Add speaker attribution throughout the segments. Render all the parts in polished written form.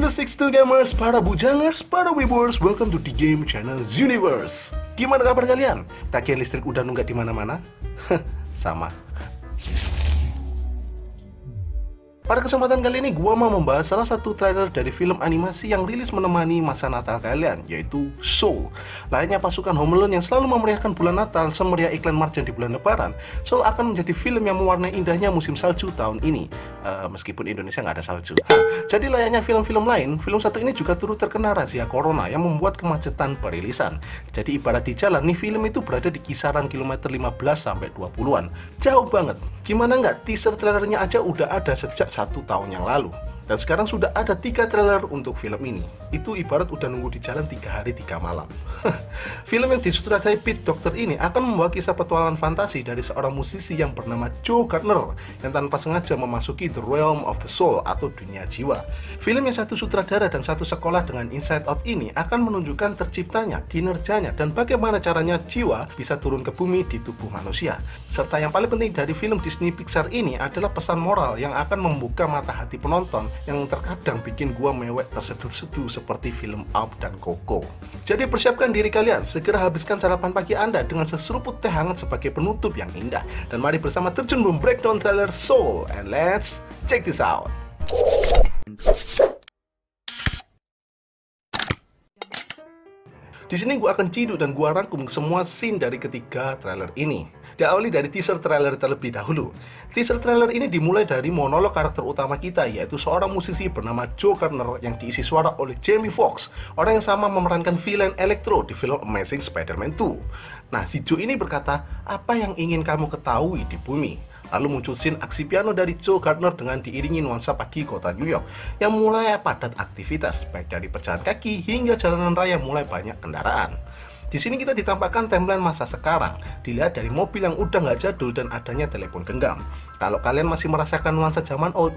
Speaker 1: 362 gamers, para bujangers, para wibers, welcome to the game channel Universe. Gimana kabar kalian? Tagihan listrik udah nunggak di mana-mana? Sama. Pada kesempatan kali ini gua mau membahas salah satu trailer dari film animasi yang rilis menemani masa Natal kalian, yaitu Soul. Layaknya pasukan Home Alone yang selalu memeriahkan bulan Natal semeriah iklan Marjan di bulan Lebaran, Soul akan menjadi film yang mewarnai indahnya musim salju tahun ini. Meskipun Indonesia nggak ada salju. Jadi layaknya film-film lain, film satu ini juga turut terkena razia corona yang membuat kemacetan perilisan. Jadi ibarat di jalan, nih film itu berada di kisaran kilometer 15 sampai 20-an. Jauh banget. Gimana nggak, teaser trailernya aja udah ada sejak 1 tahun yang lalu. Dan sekarang sudah ada 3 trailer untuk film ini. Itu ibarat udah nunggu di jalan 3 hari 3 malam. Film yang disutradarai Pete Docter ini akan membawa kisah petualangan fantasi dari seorang musisi yang bernama Joe Gardner yang tanpa sengaja memasuki the realm of the soul atau dunia jiwa. Film yang satu sutradara dan satu sekolah dengan Inside Out ini akan menunjukkan terciptanya, kinerjanya, dan bagaimana caranya jiwa bisa turun ke bumi di tubuh manusia. Serta yang paling penting dari film Disney Pixar ini adalah pesan moral yang akan membuka mata hati penonton yang terkadang bikin gua mewek terseduh-seduh seperti film Up dan Coco. Jadi persiapkan diri kalian, segera habiskan sarapan pagi Anda dengan seseruput teh hangat sebagai penutup yang indah. Dan mari bersama terjun breakdown trailer Soul, and let's check this out. Di sini gua akan ciduk dan gua rangkum semua scene dari ketiga trailer ini. Diawali dari teaser trailer terlebih dahulu. Teaser trailer ini dimulai dari monolog karakter utama kita, yaitu seorang musisi bernama Joe Gardner yang diisi suara oleh Jamie Foxx, orang yang sama memerankan villain Electro di film Amazing Spider-Man 2. Nah, si Joe ini berkata, "Apa yang ingin kamu ketahui di bumi?" Lalu muncul scene aksi piano dari Joe Gardner dengan diiringi nuansa pagi kota New York yang mulai padat aktivitas, baik dari pejalan kaki hingga jalanan raya mulai banyak kendaraan. Di sini kita ditampakkan timeline masa sekarang, dilihat dari mobil yang udah nggak jadul dan adanya telepon genggam. Kalau kalian masih merasakan nuansa zaman old,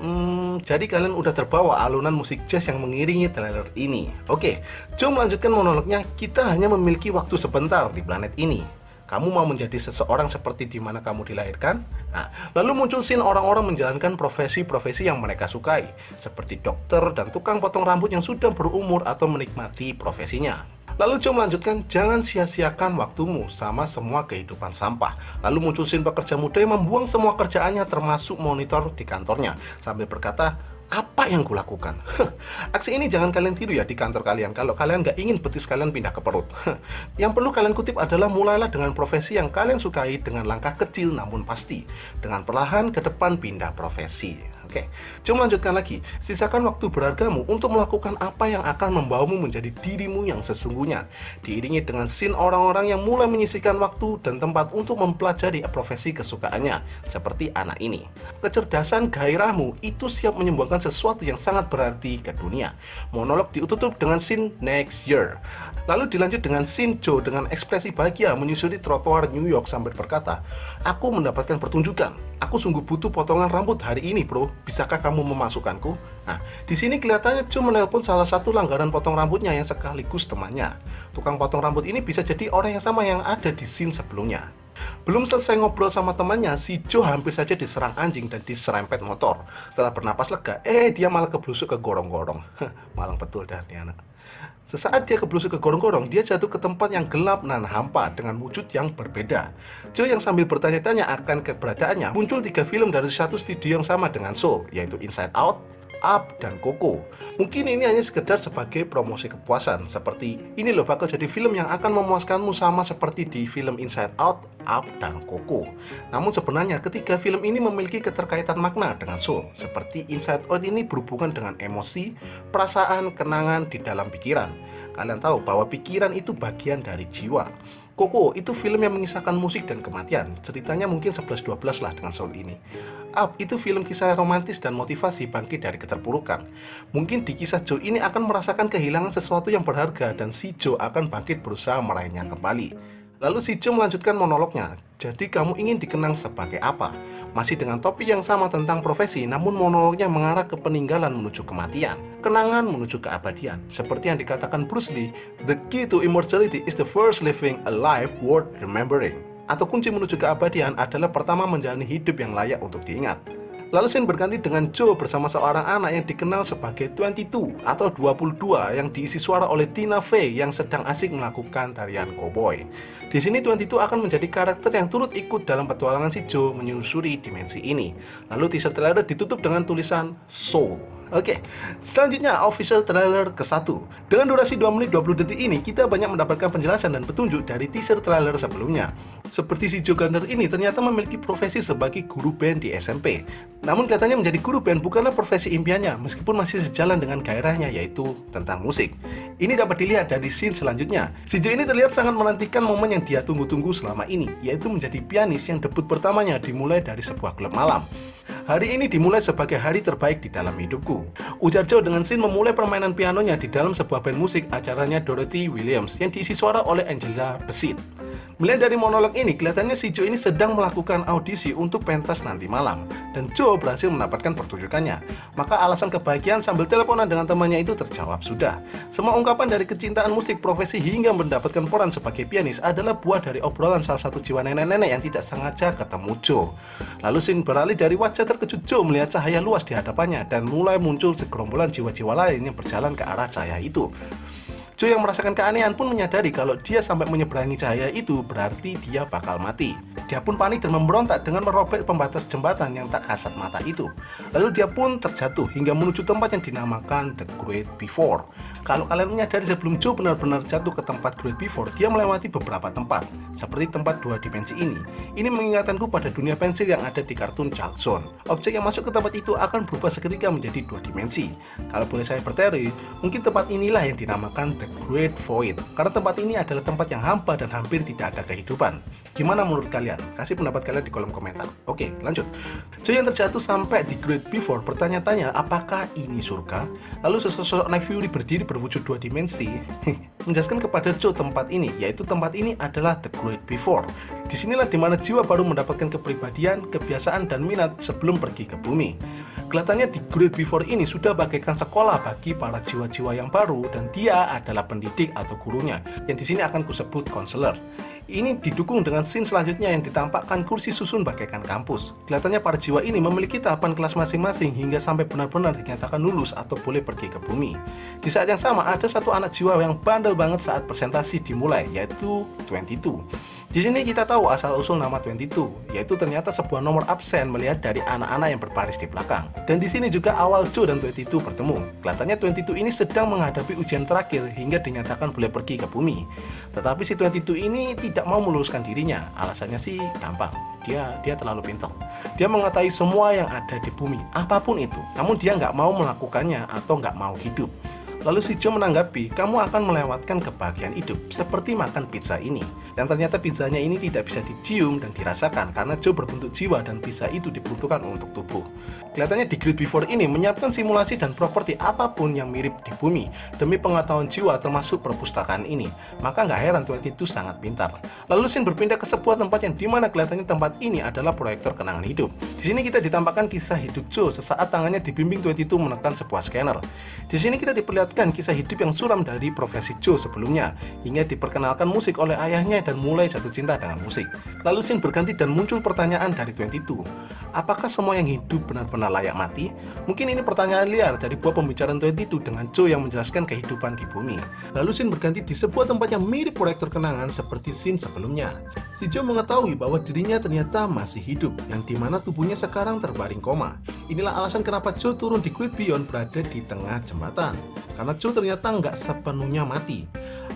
Speaker 1: jadi kalian udah terbawa alunan musik jazz yang mengiringi trailer ini. Oke, Joe melanjutkan monolognya, "Kita hanya memiliki waktu sebentar di planet ini. Kamu mau menjadi seseorang seperti di mana kamu dilahirkan?" Nah, lalu muncul scene orang-orang menjalankan profesi-profesi yang mereka sukai, seperti dokter dan tukang potong rambut yang sudah berumur atau menikmati profesinya. Lalu Joe melanjutkan, "Jangan sia-siakan waktumu sama semua kehidupan sampah." Lalu muncul scene pekerja muda yang membuang semua kerjaannya termasuk monitor di kantornya, sambil berkata, "Apa yang kulakukan?" Aksi ini jangan kalian tiru ya di kantor kalian kalau kalian nggak ingin betis kalian pindah ke perut. Yang perlu kalian kutip adalah, mulailah dengan profesi yang kalian sukai dengan langkah kecil namun pasti. Dengan perlahan ke depan pindah profesi. Oke, Joe melanjutkan lagi, "Sisakan waktu berhargamu untuk melakukan apa yang akan membawamu menjadi dirimu yang sesungguhnya." Diiringi dengan scene orang-orang yang mulai menyisihkan waktu dan tempat untuk mempelajari profesi kesukaannya, seperti anak ini. "Kecerdasan gairahmu itu siap menyumbangkan sesuatu yang sangat berarti ke dunia." Monolog ditutup dengan scene next year. Lalu dilanjut dengan scene Joe dengan ekspresi bahagia menyusuri trotoar New York sambil berkata, "Aku mendapatkan pertunjukan. Aku sungguh butuh potongan rambut hari ini, bro. Bisakah kamu memasukkanku?" Nah, di sini kelihatannya Joe menelpon salah satu langgaran potong rambutnya yang sekaligus temannya. Tukang potong rambut ini bisa jadi orang yang sama yang ada di scene sebelumnya. Belum selesai ngobrol sama temannya, si Joe hampir saja diserang anjing dan diserempet motor. Setelah bernapas lega, dia malah keblusuk ke gorong-gorong. Malang betul dah nih anak. Sesaat dia keblusuk ke gorong-gorong, dia jatuh ke tempat yang gelap dan hampa dengan wujud yang berbeda. Joe yang sambil bertanya-tanya akan keberadaannya, muncul 3 film dari satu studio yang sama dengan Soul, yaitu Inside Out, Up, dan Coco. Mungkin ini hanya sekedar sebagai promosi kepuasan, seperti ini loh bakal jadi film yang akan memuaskanmu sama seperti di film Inside Out, Up, dan Coco. Namun sebenarnya ketiga film ini memiliki keterkaitan makna dengan Soul, seperti Inside Out ini berhubungan dengan emosi, perasaan, kenangan di dalam pikiran. Kalian tahu bahwa pikiran itu bagian dari jiwa. Coco itu film yang mengisahkan musik dan kematian. Ceritanya mungkin 11-12 lah dengan Soul ini. Up itu film kisah romantis dan motivasi bangkit dari keterpurukan. Mungkin di kisah Joe ini akan merasakan kehilangan sesuatu yang berharga dan si Joe akan bangkit berusaha meraihnya kembali. Lalu si Joe melanjutkan monolognya, "Jadi kamu ingin dikenang sebagai apa?" Masih dengan topik yang sama tentang profesi, namun monolognya mengarah ke peninggalan menuju kematian, kenangan menuju keabadian. Seperti yang dikatakan Bruce Lee, "The key to immortality is the first living a life worth remembering." Atau kunci menuju keabadian adalah pertama menjalani hidup yang layak untuk diingat. Lalu scene berganti dengan Joe bersama seorang anak yang dikenal sebagai 22 atau 22 yang diisi suara oleh Tina Fey yang sedang asik melakukan tarian cowboy. Di sini 22 akan menjadi karakter yang turut ikut dalam petualangan si Joe menyusuri dimensi ini. Lalu teaser trailer ditutup dengan tulisan Soul. Oke, selanjutnya official trailer ke-1. Dengan durasi 2 menit 20 detik ini, kita banyak mendapatkan penjelasan dan petunjuk dari teaser trailer sebelumnya. Seperti si Joe Gardner ini ternyata memiliki profesi sebagai guru band di SMP. Namun kelihatannya menjadi guru band bukanlah profesi impiannya, meskipun masih sejalan dengan gairahnya, yaitu tentang musik. Ini dapat dilihat dari scene selanjutnya. Si Joe ini terlihat sangat menantikan momen yang dia tunggu-tunggu selama ini, yaitu menjadi pianis yang debut pertamanya dimulai dari sebuah klub malam. Hari ini dimulai sebagai hari terbaik di dalam hidupku, ujar Joe dengan scene memulai permainan pianonya di dalam sebuah band musik acaranya Dorothy Williams yang diisi suara oleh Angela Bassett. Melihat dari monolog ini, kelihatannya si Joe ini sedang melakukan audisi untuk pentas nanti malam, dan Joe berhasil mendapatkan pertunjukannya. Maka alasan kebahagiaan sambil teleponan dengan temannya itu terjawab sudah. Semua ungkapan dari kecintaan musik, profesi hingga mendapatkan peran sebagai pianis adalah buah dari obrolan salah satu jiwa nenek-nenek yang tidak sengaja ketemu Joe. Lalu scene beralih dari wajah terkejut Joe melihat cahaya luas di hadapannya dan mulai muncul segerombolan jiwa-jiwa lain yang berjalan ke arah cahaya itu. Joe yang merasakan keanehan pun menyadari kalau dia sampai menyeberangi cahaya itu berarti dia bakal mati. Dia pun panik dan memberontak dengan merobek pembatas jembatan yang tak kasat mata itu. Lalu dia pun terjatuh hingga menuju tempat yang dinamakan The Great Before. Kalau kalian menyadari sebelum Joe benar-benar jatuh ke tempat Great Before, dia melewati beberapa tempat, seperti tempat 2 dimensi ini. Ini mengingatkanku pada dunia pensil yang ada di kartun Chuck Zone. Objek yang masuk ke tempat itu akan berubah seketika menjadi 2 dimensi. Kalau boleh saya berteori, mungkin tempat inilah yang dinamakan The Great Void, karena tempat ini adalah tempat yang hampa dan hampir tidak ada kehidupan. Gimana menurut kalian? Kasih pendapat kalian di kolom komentar. Oke, lanjut. Joe yang terjatuh sampai di Great Before bertanya-tanya apakah ini surga? Lalu sesosok Night Fury berdiri berwujud 2 dimensi menjelaskan kepada Joe tempat ini, yaitu tempat ini adalah The Great Before. Disinilah dimana jiwa baru mendapatkan kepribadian, kebiasaan, dan minat sebelum pergi ke bumi. Kelihatannya di Great Before ini sudah bagaikan sekolah bagi para jiwa-jiwa yang baru, dan dia adalah pendidik atau gurunya, yang di sini akan kusebut konselor. Ini didukung dengan scene selanjutnya yang ditampakkan kursi susun bagaikan kampus. Kelihatannya para jiwa ini memiliki tahapan kelas masing-masing hingga sampai benar-benar dinyatakan lulus atau boleh pergi ke bumi. Di saat yang sama ada satu anak jiwa yang bandel banget saat presentasi dimulai, yaitu 22. Di sini kita tahu asal-usul nama 22, yaitu ternyata sebuah nomor absen melihat dari anak-anak yang berbaris di belakang. Dan di sini juga awal Joe dan 22 bertemu. Kelihatannya 22 ini sedang menghadapi ujian terakhir hingga dinyatakan boleh pergi ke bumi. Tetapi si 22 ini tidak mau meluluskan dirinya. Alasannya sih gampang. Dia terlalu pintar. Dia mengetahui semua yang ada di bumi, apapun itu. Namun dia nggak mau melakukannya atau nggak mau hidup. Lalu si Joe menanggapi, kamu akan melewatkan kebahagiaan hidup seperti makan pizza ini. Dan ternyata pizzanya ini tidak bisa dicium dan dirasakan karena Joe berbentuk jiwa dan pizza itu dibutuhkan untuk tubuh. Kelihatannya di Great Before ini menyiapkan simulasi dan properti apapun yang mirip di bumi demi pengetahuan jiwa termasuk perpustakaan ini. Maka nggak heran 22 sangat pintar. Lalu scene berpindah ke sebuah tempat yang dimana kelihatannya tempat ini adalah proyektor kenangan hidup. Di sini kita ditampakkan kisah hidup Joe sesaat tangannya dibimbing 22 menekan sebuah scanner. Di sini kita diperlihatkan kisah hidup yang suram dari profesi Joe sebelumnya, hingga diperkenalkan musik oleh ayahnya dan mulai jatuh cinta dengan musik. Lalu scene berganti dan muncul pertanyaan dari 22. Apakah semua yang hidup benar-benar layak mati? Mungkin ini pertanyaan liar dari buah pembicaraan 22 dengan Joe yang menjelaskan kehidupan di bumi. Lalu scene berganti di sebuah tempat yang mirip proyektor kenangan seperti scene sebelumnya. Si Joe mengetahui bahwa dirinya ternyata masih hidup, yang dimana tubuhnya sekarang terbaring koma. Inilah alasan kenapa Joe turun di Great Beyond berada di tengah jembatan. Karena Joe ternyata nggak sepenuhnya mati.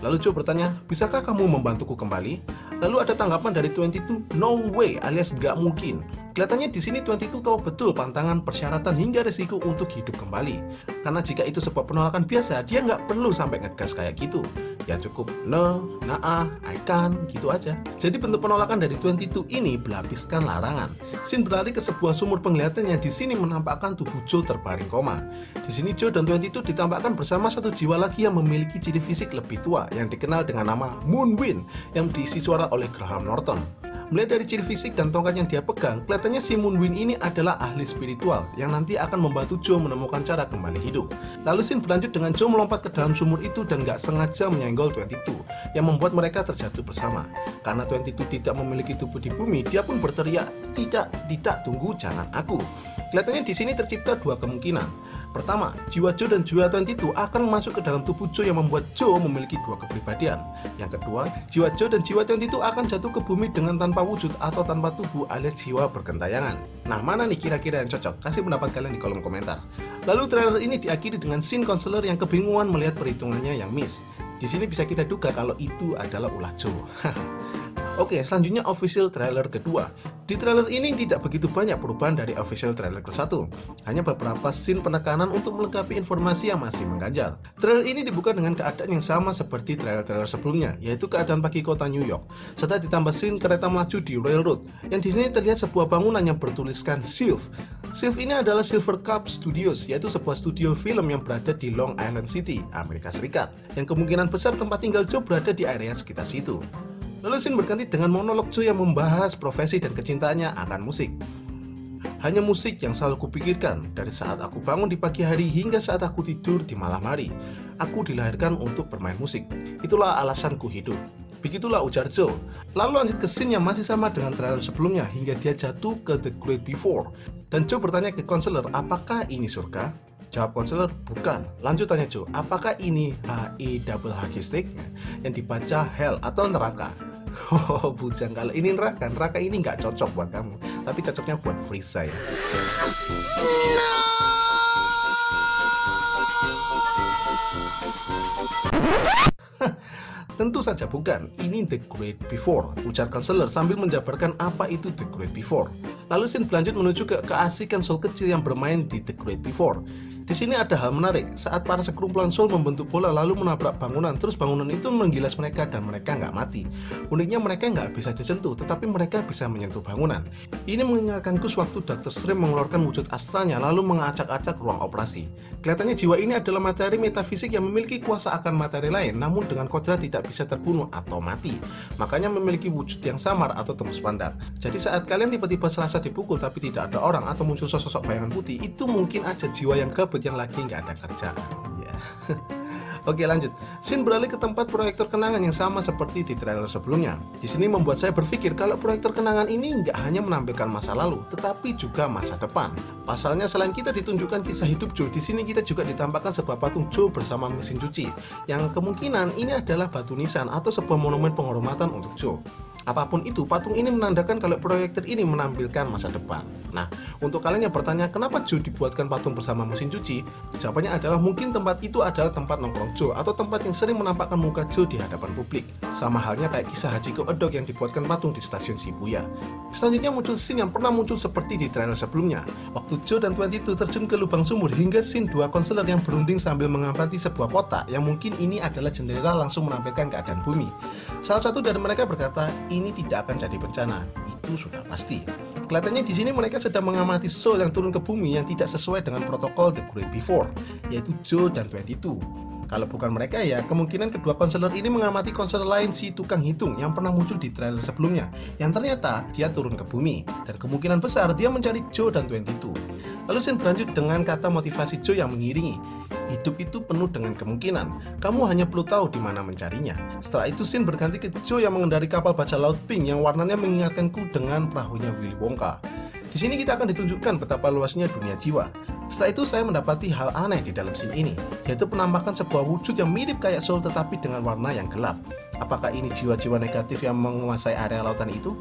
Speaker 1: Lalu Joe bertanya, bisakah kamu membantuku kembali? Lalu ada tanggapan dari 22, no way, alias nggak mungkin. Kelihatannya di sini 22 tahu betul pantangan, persyaratan hingga resiko untuk hidup kembali. Karena jika itu sebuah penolakan biasa, dia nggak perlu sampai ngegas kayak gitu. Ya cukup no, nah, I can, gitu aja. Jadi bentuk penolakan dari 22 ini berlapiskan larangan. Scene berlari ke sebuah sumur penglihatan yang di sini menampakkan tubuh Joe terbaring koma. Di sini Joe dan 22 ditampakkan bersama satu jiwa lagi yang memiliki ciri fisik lebih tua yang dikenal dengan nama Moonwind yang diisi suara oleh Graham Norton. Melihat dari ciri fisik dan tongkat yang dia pegang, kelihatannya si Moonwind ini adalah ahli spiritual yang nanti akan membantu Joe menemukan cara kembali hidup. Lalu scene berlanjut dengan Joe melompat ke dalam sumur itu dan gak sengaja menyenggol 22, yang membuat mereka terjatuh bersama. Karena 22 tidak memiliki tubuh di bumi, dia pun berteriak, tidak, tunggu, jangan aku. Kelihatannya di sini tercipta dua kemungkinan. Pertama, jiwa Joe dan jiwa 22 akan masuk ke dalam tubuh Joe yang membuat Joe memiliki dua kepribadian. Yang kedua, jiwa Joe dan jiwa 22 akan jatuh ke bumi dengan tanpa wujud atau tanpa tubuh alias jiwa bergentayangan. Nah, mana nih kira-kira yang cocok? Kasih pendapat kalian di kolom komentar. Lalu trailer ini diakhiri dengan scene konselor yang kebingungan melihat perhitungannya yang miss. Di sini bisa kita duga kalau itu adalah ulah Joe. Oke, selanjutnya official trailer kedua. Di trailer ini tidak begitu banyak perubahan dari official trailer ke-1. Hanya beberapa scene penekanan untuk melengkapi informasi yang masih mengganjal. Trailer ini dibuka dengan keadaan yang sama seperti trailer-trailer sebelumnya, yaitu keadaan pagi kota New York. Serta ditambah scene kereta melaju di railroad. Yang di sini terlihat sebuah bangunan yang bertuliskan Silv. Silv ini adalah Silver Cup Studios, yaitu sebuah studio film yang berada di Long Island City, Amerika Serikat. Yang kemungkinan besar tempat tinggal Joe berada di area sekitar situ. Lalu scene berganti dengan monolog Joe yang membahas profesi dan kecintaannya akan musik. Hanya musik yang selalu kupikirkan dari saat aku bangun di pagi hari hingga saat aku tidur di malam hari. Aku dilahirkan untuk bermain musik. Itulah alasanku hidup. Begitulah ujar Joe. Lalu lanjut ke scene yang masih sama dengan trailer sebelumnya hingga dia jatuh ke The Great Before. Dan Joe bertanya ke konselor, apakah ini surga? Jawab konselor, bukan. Lanjut tanya Joe, apakah ini H-E-double-H-stick yang dibaca hell atau neraka? Oh bujang, kalau ini neraka ini nggak cocok buat kamu, tapi cocoknya buat Frieza ya. Tentu saja bukan, ini The Great Before, ujar konselor sambil menjabarkan apa itu The Great Before. Lalu scene berlanjut menuju ke keasikan soul kecil yang bermain di The Great Before. Di sini ada hal menarik, saat para sekumpulan soul membentuk bola lalu menabrak bangunan, terus bangunan itu menggilas mereka dan mereka nggak mati. Uniknya mereka nggak bisa disentuh, tetapi mereka bisa menyentuh bangunan. Ini mengingatkanku sewaktu Dr. Strange mengeluarkan wujud astralnya lalu mengacak-acak ruang operasi. Kelihatannya jiwa ini adalah materi metafisik yang memiliki kuasa akan materi lain, namun dengan kodrat tidak bisa terbunuh atau mati. Makanya memiliki wujud yang samar atau tembus pandang. Jadi saat kalian tiba-tiba serasa dipukul tapi tidak ada orang atau muncul sosok bayangan putih, itu mungkin aja jiwa yang gabut yang lagi nggak ada kerjaan ya. Oke lanjut, scene beralih ke tempat proyektor kenangan yang sama seperti di trailer sebelumnya. Di sini membuat saya berpikir kalau proyektor kenangan ini nggak hanya menampilkan masa lalu, tetapi juga masa depan. Pasalnya selain kita ditunjukkan kisah hidup Joe, di sini kita juga ditampakkan sebuah patung Joe bersama mesin cuci, yang kemungkinan ini adalah batu nisan atau sebuah monumen penghormatan untuk Joe. Apapun itu, patung ini menandakan kalau proyektor ini menampilkan masa depan. Nah, untuk kalian yang bertanya kenapa Joe dibuatkan patung bersama mesin cuci, jawabannya adalah mungkin tempat itu adalah tempat nongkrong Joe atau tempat yang sering menampakkan muka Joe di hadapan publik. Sama halnya kayak kisah Hachiko Edok yang dibuatkan patung di stasiun Shibuya. Selanjutnya muncul scene yang pernah muncul seperti di trailer sebelumnya. Waktu Joe dan 22 terjun ke lubang sumur hingga scene dua konselor yang berunding sambil mengamati sebuah kotak yang mungkin ini adalah jendela langsung menampilkan keadaan bumi. Salah satu dari mereka berkata, ini tidak akan jadi bencana, itu sudah pasti. Kelihatannya di sini mereka sedang mengamati soul yang turun ke bumi yang tidak sesuai dengan protokol The Great Before, yaitu Joe dan 22. Kalau bukan mereka ya, kemungkinan kedua konselor ini mengamati konselor lain si tukang hitung yang pernah muncul di trailer sebelumnya, yang ternyata dia turun ke bumi, dan kemungkinan besar dia mencari Joe dan 22. Lalu scene berlanjut dengan kata motivasi Joe yang mengiringi, hidup itu penuh dengan kemungkinan, kamu hanya perlu tahu di mana mencarinya. Setelah itu scene berganti ke Joe yang mengendari kapal baja laut pink yang warnanya mengingatkanku dengan perahunya Willy Wonka. Di sini kita akan ditunjukkan betapa luasnya dunia jiwa. Setelah itu saya mendapati hal aneh di dalam scene ini, yaitu penampakan sebuah wujud yang mirip kayak soul tetapi dengan warna yang gelap. Apakah ini jiwa-jiwa negatif yang menguasai area lautan itu?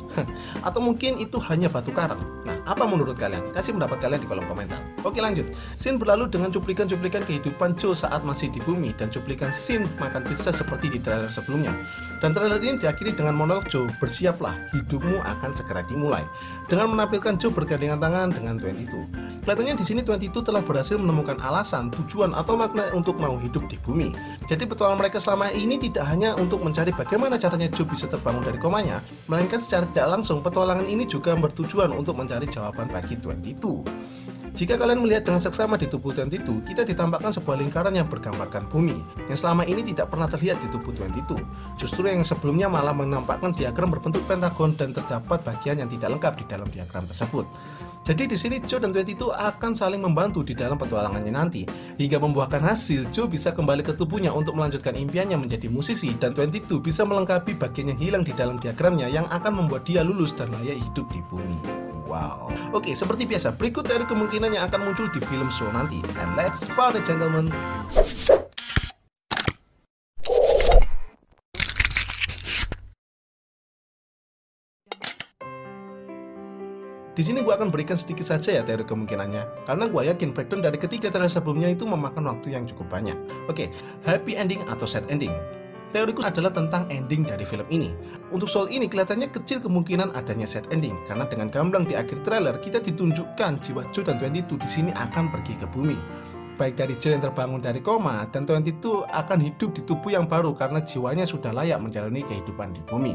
Speaker 1: Atau mungkin itu hanya batu karang? Nah, apa menurut kalian? Kasih pendapat kalian di kolom komentar. Oke lanjut, scene berlalu dengan cuplikan-cuplikan kehidupan Joe saat masih di bumi dan cuplikan scene makan pizza seperti di trailer sebelumnya. Dan trailer ini diakhiri dengan monolog Joe, bersiaplah, hidupmu akan segera dimulai. Dengan menampilkan Joe bergandengan tangan dengan 22. Kelihatannya di sini 22 telah berhasil menemukan alasan, tujuan atau makna untuk mau hidup di bumi. Jadi petualangan mereka selama ini tidak hanya untuk mencari bagaimana caranya Joe bisa terbangun dari komanya, melainkan secara tidak langsung petualangan ini juga bertujuan untuk mencari jawaban bagi 22. Jika kalian melihat dengan seksama di tubuh 22, kita ditampakkan sebuah lingkaran yang bergambarkan bumi, yang selama ini tidak pernah terlihat di tubuh 22. Justru yang sebelumnya malah menampakkan diagram berbentuk pentagon dan terdapat bagian yang tidak lengkap di dalam diagram tersebut. Jadi di sini Joe dan 22 akan saling membantu di dalam petualangannya nanti, hingga membuahkan hasil Joe bisa kembali ke tubuhnya untuk melanjutkan impiannya menjadi musisi, dan 22 bisa melengkapi bagian yang hilang di dalam diagramnya yang akan membuat dia lulus dan layak hidup di bumi. Wow. Oke, seperti biasa, berikut dari kemungkinan yang akan muncul di film Soul nanti. And let's find it, gentlemen. Di sini gue akan berikan sedikit saja ya teori kemungkinannya, karena gue yakin breakdown dari ketiga trailer sebelumnya itu memakan waktu yang cukup banyak. Oke, happy ending atau sad ending. Teoriku adalah tentang ending dari film ini. Untuk Soul ini kelihatannya kecil kemungkinan adanya sad ending, karena dengan gamblang di akhir trailer kita ditunjukkan jiwa Joe dan 22 di sini akan pergi ke bumi. Baik dari Joe yang terbangun dari koma, dan 22 akan hidup di tubuh yang baru karena jiwanya sudah layak menjalani kehidupan di bumi.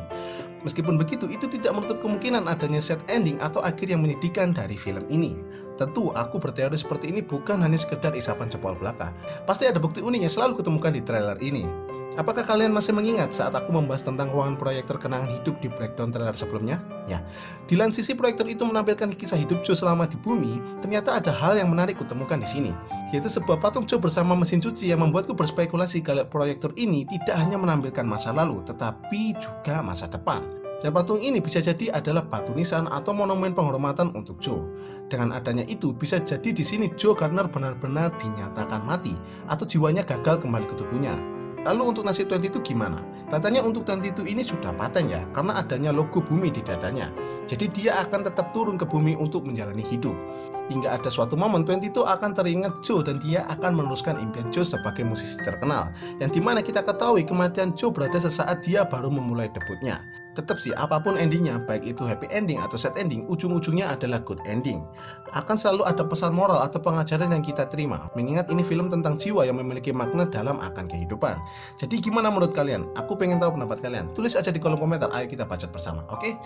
Speaker 1: Meskipun begitu, itu tidak menutup kemungkinan adanya sad ending atau akhir yang menyedihkan dari film ini. Tentu, aku berteori seperti ini bukan hanya sekedar isapan jempol belaka. Pasti ada bukti unik yang selalu kutemukan di trailer ini. Apakah kalian masih mengingat saat aku membahas tentang ruangan proyektor kenangan hidup di breakdown trailer sebelumnya? Ya, di lain sisi proyektor itu menampilkan kisah hidup Joe selama di bumi. Ternyata ada hal yang menarik kutemukan di sini, yaitu sebuah patung Joe bersama mesin cuci yang membuatku berspekulasi kalau proyektor ini tidak hanya menampilkan masa lalu, tetapi juga masa depan. Dan patung ini bisa jadi adalah batu nisan atau monumen penghormatan untuk Joe. Dengan adanya itu, bisa jadi di sini Joe Gardner benar-benar dinyatakan mati atau jiwanya gagal kembali ke tubuhnya. Lalu untuk nasib 22 gimana? Katanya untuk 22 ini sudah paten ya, karena adanya logo bumi di dadanya. Jadi dia akan tetap turun ke bumi untuk menjalani hidup. Hingga ada suatu momen 22 akan teringat Joe dan dia akan meneruskan impian Joe sebagai musisi terkenal. Yang dimana kita ketahui kematian Joe berada sesaat dia baru memulai debutnya. Tetap sih, apapun endingnya, baik itu happy ending atau sad ending, ujung-ujungnya adalah good ending. Akan selalu ada pesan moral atau pengajaran yang kita terima, mengingat ini film tentang jiwa yang memiliki makna dalam akan kehidupan. Jadi gimana menurut kalian? Aku pengen tahu pendapat kalian. Tulis aja di kolom komentar, ayo kita bacot bersama, oke?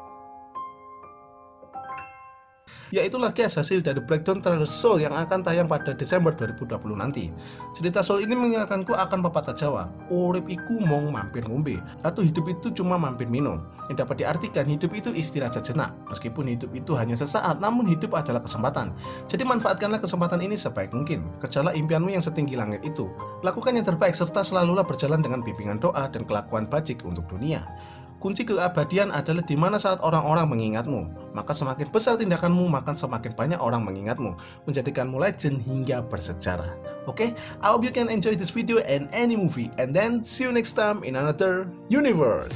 Speaker 1: Ya itulah guys hasil dari breakdown trailer Soul yang akan tayang pada Desember 2020 nanti. Cerita Soul ini mengingatkanku akan pepatah Jawa, urip iku mong mampir ngombe, atau hidup itu cuma mampir minum. Yang dapat diartikan hidup itu istirahat sejenak. Meskipun hidup itu hanya sesaat, namun hidup adalah kesempatan. Jadi manfaatkanlah kesempatan ini sebaik mungkin. Kejarlah impianmu yang setinggi langit itu. Lakukan yang terbaik serta selalulah berjalan dengan bimbingan doa dan kelakuan bajik untuk dunia. Kunci keabadian adalah di mana saat orang-orang mengingatmu. Maka semakin besar tindakanmu, maka semakin banyak orang mengingatmu, menjadikanmu legend hingga bersejarah. Oke, I hope you can enjoy this video and any movie, and then see you next time in another universe.